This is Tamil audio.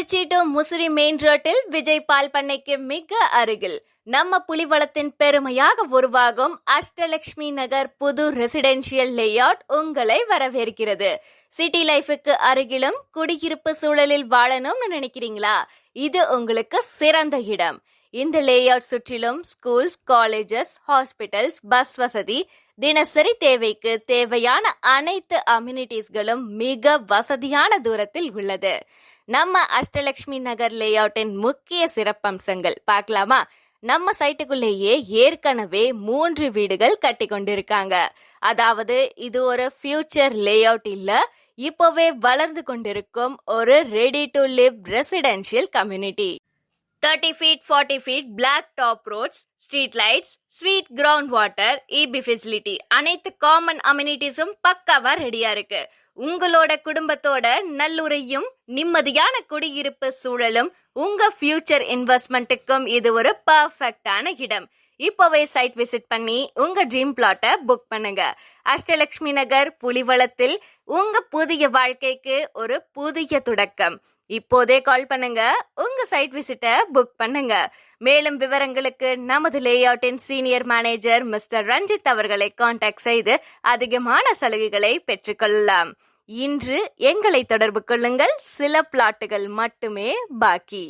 திருச்சி டு முசிறி மெயின் ரோட்டில் விஜய் பால் பண்ணைக்கு மிக அருகில் நம்ம புலிவளத்தின் பெருமையாக உருவாகும் அஷ்டலட்சுமி நகர் புது ரெசிடென்ஷியல் லேஅவுட் உங்களை வரவேற்கிறது. சிட்டி லைஃபுக்கு அருகிலும் குடியிருப்பு சூழலில் வாழணும்னு நினைக்கிறீங்களா? இது உங்களுக்கு சிறந்த இடம். இந்த லேஅவுட் சுற்றிலும் ஸ்கூல்ஸ், காலேஜஸ், ஹாஸ்பிட்டல்ஸ், பஸ் வசதி, தினசரி தேவைக்கு தேவையான அனைத்து அம்யூனிட்டிஸ்களும் மிக வசதியான தூரத்தில் உள்ளது. நம்ம அஷ்டலட்சுமி நகர் லேஅவுட்டின் முக்கிய சிறப்பம்சங்கள் பார்க்கலாமா? நம்ம சைட்டுக்குள்ளேயே ஏற்கனவே 3 வீடுகள் கட்டி கொண்டிருக்காங்க. அதாவது இது ஒரு ஃபியூச்சர் லேஅவுட் இல்ல, இப்போவே வளர்ந்து கொண்டிருக்கும் ஒரு ready to live residential community. 30 feet 40 feet black top roads, street lights, sweet ground water, EB facility, அனைத்து காமன் அம்யூனிட்டிஸும் பக்காவா ரெடியா இருக்கு. உங்களோட குடும்பத்தோட நல்லுறையும் நிம்மதியான குடியிருப்பு சூழலும் உங்க ஃபியூச்சர் இன்வெஸ்ட்மெண்ட்டுக்கும் இது ஒரு பர்ஃபெக்டான இடம். இப்போவே சைட் விசிட் பண்ணி உங்க ட்ரீம் பிளாட்டை புக் பண்ணுங்க. அஷ்டலட்சுமி நகர் புலிவளத்தில் உங்க புதிய வாழ்க்கைக்கு ஒரு புதிய தொடக்கம். இப்போதே கால் பண்ணுங்க, உங்க சைட் விசிட்டை புக் பண்ணுங்க. மேலும் விவரங்களுக்கு நமது லேஅவுட்டின் சீனியர் மேனேஜர் மிஸ்டர் ரஞ்சித் அவர்களை கான்டாக்ட் செய்து அதிகமான சலுகைகளை பெற்றுக்கொள்ளலாம். இன்று எங்களை தொடர்பு கொள்ளுங்கள். சில பிளாட்டுகள் மட்டுமே பாக்கி.